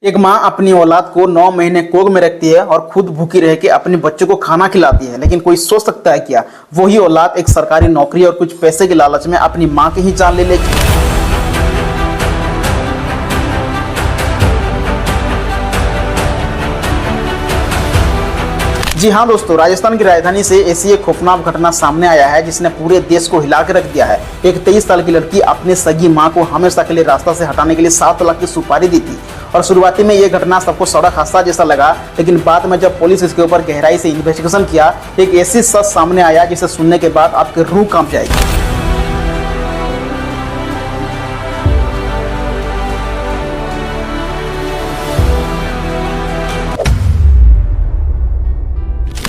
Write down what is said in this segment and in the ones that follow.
एक माँ अपनी औलाद को 9 महीने कोख में रखती है और खुद भूखी रह के अपने बच्चों को खाना खिलाती है, लेकिन कोई सोच सकता है क्या वही औलाद एक सरकारी नौकरी और कुछ पैसे के लालच में अपनी माँ की ही जान ले लेगी। जी हाँ दोस्तों, राजस्थान की राजधानी से ऐसी एक खौफनाक घटना सामने आया है जिसने पूरे देश को हिला के रख दिया है। एक 23 साल की लड़की अपनी सगी मां को हमेशा के लिए रास्ता से हटाने के लिए 7 लाख की सुपारी दी थी और शुरुआती में यह घटना सबको सड़क हादसा जैसा लगा, लेकिन बाद में जब पुलिस इसके ऊपर गहराई से इन्वेस्टिगेशन किया, एक ऐसी सच सामने आया जिसे सुनने के बाद आपकी रूह कांप जाएगी।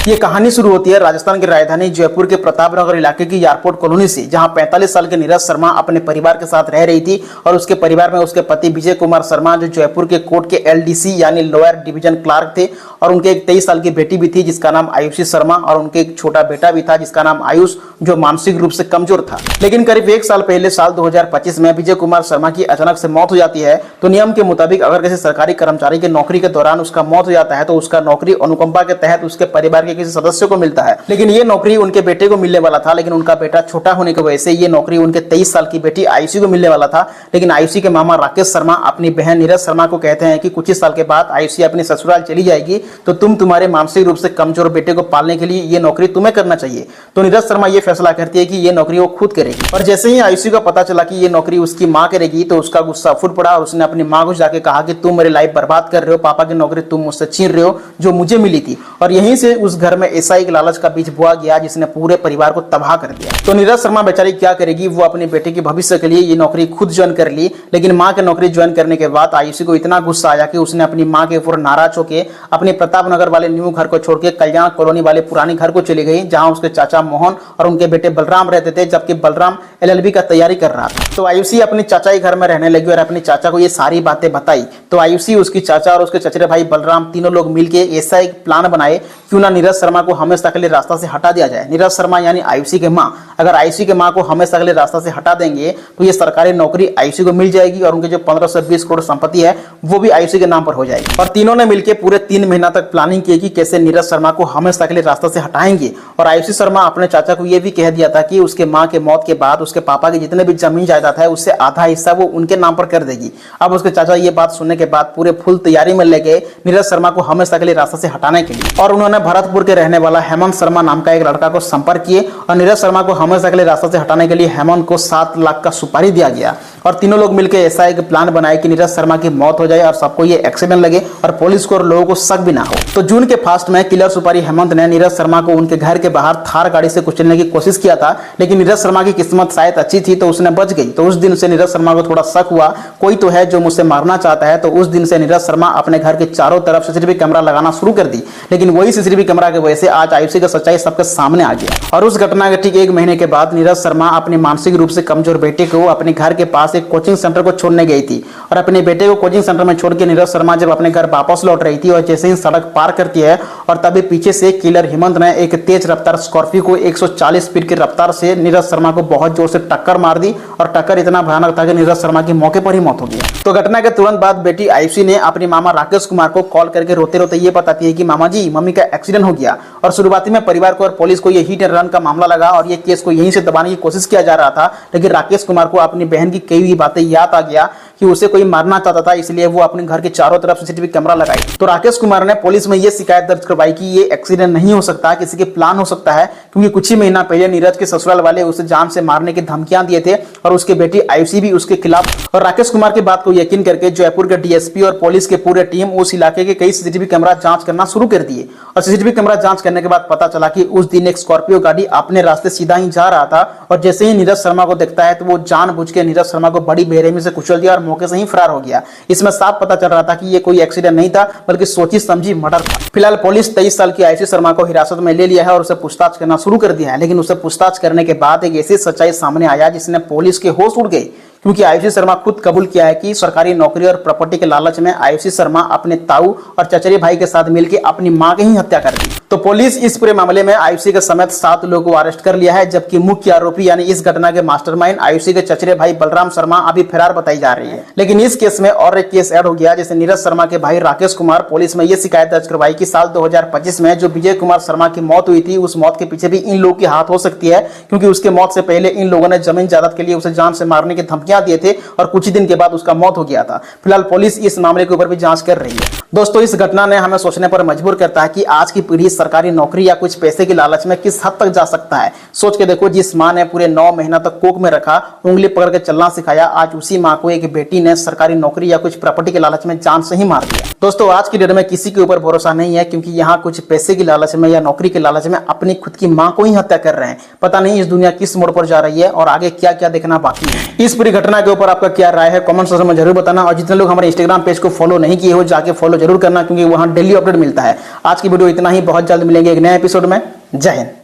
ये कहानी शुरू होती है राजस्थान की राजधानी जयपुर के प्रतापनगर इलाके की एयरपोर्ट कॉलोनी से, जहां 45 साल के नीरज शर्मा अपने परिवार के साथ रह रही थी और उसके परिवार में उसके पति विजय कुमार शर्मा जो जयपुर के कोर्ट के LDC यानी लोअर डिवीजन क्लार्क थे, और उनके एक 23 साल की बेटी भी थी जिसका नाम आयुषी शर्मा, और उनके एक छोटा बेटा भी था जिसका नाम आयुष जो मानसिक रूप से कमजोर था। लेकिन करीब 1 साल पहले साल 2025 में विजय कुमार शर्मा की अचानक से मौत हो जाती है। तो नियम के मुताबिक अगर किसी सरकारी कर्मचारी की नौकरी के दौरान उसका मौत हो जाता है तो उसका नौकरी अनुकंपा के तहत उसके परिवार के किसी सदस्य को मिलता है, लेकिन ये नौकरी उनके बेटे को मिलने वाला था। लेकिन उनका बेटा छोटा होने की वजह से ये नौकरी उनके 23 साल की बेटी आयुषी को मिलने वाला था। लेकिन आयुषी के मामा राकेश शर्मा अपनी बहन नीरज शर्मा को कहते हैं कि कुछ ही साल के बाद आयुषी अपने ससुराल चली जाएगी, तो तुम्हारे मानसिक रूप से कमजोर बेटे को पालने के लिए ये नौकरी तुम्हें करना चाहिए। तो नीरज शर्मा ये फैसला करती है कि ये नौकरी वो खुद करेगी। और जैसे ही आयुषी को पता चला कि ये नौकरी उसकी माँ करेगी तो उसका गुस्सा फूट पड़ा और उसने अपनी माँ को जाके कहा कि तुम मेरी लाइफ बर्बाद कर रहे हो, पापा की नौकरी तुम मुझसे छीन रहे हो जो मुझे मिली थी। और यहीं से उस घर में ऐसा एक लालच का बीज बोआ गया जिसने पूरे परिवार को तबाह कर दिया। तो नीरज शर्मा बेचारी क्या करेगी, वो अपने बेटे के भविष्य के लिए ये नौकरी खुद ज्वाइन कर ली। लेकिन माँ की नौकरी ज्वाइन करने के बाद आयुषी को इतना गुस्सा आया कि उसने अपनी माँ के ऊपर नाराज होकर अपने प्रतापनगर वाले न्यू घर को छोड़ के कल्याण कॉलोनी वाले पुराने घर को चली गई, जहाँ उसके चाचा मोहन और उनके बेटे बलराम रहते थे, जबकि बलराम LLB का तैयारी कर रहा था। तो आयुषी अपने चाचा के घर में रहने लगी और अपने चाचा को ये सारी बातें बताई। तो आयुषी, उसकी चाचा और उसके चचेरे भाई बलराम तीनों लोग मिलकर ऐसा एक प्लान बनाए, क्यों ना नीरज शर्मा को हमेशा के लिए रास्ता से हटा दिया जाए। नीरज शर्मा यानी आयुषी के माँ, अगर आयुषी के माँ को हमेशा के लिए रास्ता से हटा देंगे तो ये सरकारी नौकरी आयुषी को मिल जाएगी और उनके जो 15 से 20 करोड़ संपत्ति है वो भी आयुषी के नाम पर हो जाएगी। और तीनों ने मिलकर पूरे 3 महीना तक प्लानिंग की कि कैसे नीरज शर्मा को हमेशा के लिए रास्ता से हटाएंगे। और आयुषी शर्मा अपने चाचा को यह भी कह दिया था कि उसके माँ के मौत के बाद उसके पापा की जितने भी जमीन जायदाद है उससे आधा हिस्सा वो उनके नाम पर कर देगी। अब उसके चाचा ये बात सुनने के बाद पूरे फुल तैयारी में लगे नीरज शर्मा को हमेशा के लिए रास्ता से हटाने के लिए, और उन्होंने भरतपुर के रहने वाला हेमंत शर्मा नाम का एक लड़का को संपर्क किए और नीरज शर्मा को हमेशा के लिए रास्ता से हटाने के लिए हेमंत को 7 लाख का सुपारी दिया गया। और तीनों लोग मिलकर ऐसा एक प्लान बनाए कि नीरज शर्मा की मौत हो जाए और सबको ये एक्सीडेंट लगे और पुलिस को और लोगों को शक भी ना हो। तो जून के फास्ट में किलर सुपारी हेमंत ने नीरज शर्मा को उनके घर के बाहर थार गाड़ी से कुचलने की कोशिश किया था, लेकिन नीरज शर्मा की किस्मत शायद अच्छी थी तो उसने बच गई। तो उस दिन से नीरज शर्मा को थोड़ा शक हुआ, कोई तो है जो मुझसे मारना चाहता है। तो उस दिन से नीरज शर्मा अपने घर के चारों तरफ CCTV कैमरा लगाना शुरू कर दी। लेकिन वही CCTV कैमरा की वजह से आज आयुषी का सच्चाई सबके सामने आ गया। और उस घटना के ठीक 1 महीने के बाद नीरज शर्मा अपने मानसिक रूप से कमजोर बेटे को अपने घर के पास एक कोचिंग सेंटर को छोड़ने गई थी। और अपने बेटे को कोचिंग सेंटर में छोड़ के नीरज शर्मा जब अपने घर वापस लौट रही थी और जैसे ही सड़क पार करती है और तभी पीछे से किलर हेमंत ने एक तेज रफ्तार स्कॉर्पियो को 140 स्पीड की रफ्तार से नीरज शर्मा को बहुत जोर से टक्कर मार दी और टक्कर इतना भयानक था कि नीरज शर्मा की मौके पर ही मौत हो गई। तो घटना के तुरंत बाद बेटी आयुषी ने अपने मामा राकेश कुमार को कॉल करके रोते रोते ये बताती है कि मामा जी, मम्मी का एक्सीडेंट हो गया। और शुरुआती में परिवार को और पुलिस को ये हिट एंड रन का मामला लगा और ये केस को यहीं से दबाने की कोशिश किया जा रहा था। लेकिन राकेश कुमार को अपनी बहन की कई हुई बातें याद आ गया कि उसे कोई मारना चाहता था, इसलिए वो अपने घर के चारों तरफ CCTV कैमरा लगाई। तो राकेश कुमार ने पुलिस में ये शिकायत दर्ज करवाई कि ये एक्सीडेंट नहीं हो सकता, किसी के प्लान हो सकता है, क्योंकि कुछ ही महीना पहले नीरज के ससुराल वाले उसे जान से मारने की धमकियां दिए थे और उसकी बेटी आयुषी भी उसके खिलाफ। और राकेश कुमार की बात को यकीन करके जयपुर के DSP और पुलिस के पूरे टीम उस इलाके के कई CCTV कैमरा जांच करना शुरू कर दिए। और CCTV कैमरा जांच करने के बाद पता चला कि उस दिन एक स्कॉर्पियो गाड़ी अपने रास्ते सीधा ही जा रहा था और जैसे ही नीरज शर्मा को देखता है तो वो जानबूझ के नीरज शर्मा को बड़ी बेरहमी से कुचल दिया और मौके से ही फरार हो गया। इसमें साफ पता चल रहा था कि ये कोई एक्सीडेंट नहीं था बल्कि सोची समझी मर्डर था। फिलहाल पुलिस 23 साल की आयुषी शर्मा को हिरासत में ले लिया है और उसे पूछताछ करना शुरू कर दिया है। लेकिन उसे पूछताछ करने के बाद एक ऐसी सच्चाई सामने आया जिसने पुलिस के होश उड़ गए, क्योंकि आयुषी शर्मा खुद कबूल किया है कि सरकारी नौकरी और प्रॉपर्टी के लालच में आयुषी शर्मा अपने ताऊ और चचेरे भाई के साथ मिलकर अपनी मां की ही हत्या कर दी। तो पुलिस इस पूरे मामले में आयुषी के समेत 7 लोगों को अरेस्ट कर लिया है, जबकि मुख्य आरोपी यानी इस घटना के मास्टरमाइंड आयुषी के चचेरे भाई बलराम शर्मा अभी फरार बताई जा रही है। लेकिन इस केस में और एक केस ऐड हो गया, जैसे नीरज शर्मा के भाई राकेश कुमार पुलिस में यह शिकायत दर्ज करवाई कि साल 2025 में जो विजय कुमार शर्मा की मौत हुई थी, उस मौत के पीछे भी इन लोगों की हाथ हो सकती है, क्योंकि उसके मौत से पहले इन लोगों ने जमीन जायदाद के लिए उसे जान से मारने की धमकियां दिए थे और कुछ ही दिन के बाद उसका मौत हो गया था। फिलहाल पुलिस इस मामले के ऊपर भी जांच कर रही है। दोस्तों, इस घटना ने हमें सोचने पर मजबूर करता है कि आज की पीढ़ी सरकारी नौकरी या कुछ पैसे की लालच में किस हद तक जा सकता है। सोच के देखो, जिस मां ने पूरे 9 महीना तक कोख में रखा, उंगली पकड़ के चलना सिखाया, आज उसी मां को एक बेटी ने सरकारी नौकरी या कुछ प्रॉपर्टी के लालच में जान से ही मार दिया। दोस्तों, आज की डेट में किसी के ऊपर भरोसा नहीं है, क्योंकि यहाँ कुछ पैसे की लालच में या नौकरी के लालच में अपनी खुद की मां को ही हत्या कर रहे हैं। पता नहीं इस दुनिया किस मोड़ पर जा रही है और आगे क्या क्या देखना बाकी है। इस पूरी घटना के ऊपर आपका क्या राय है, कमेंट सेक्शन में जरूर बताना। और जितने लोग हमारे इंस्टाग्राम पेज को फॉलो नहीं किए हो, जाके फॉलो जरूर करना, क्योंकि वहां डेली अपडेट मिलता है। आज की वीडियो इतना ही, बहुत जल्द मिलेंगे एक नए एपिसोड में। जय हिंद।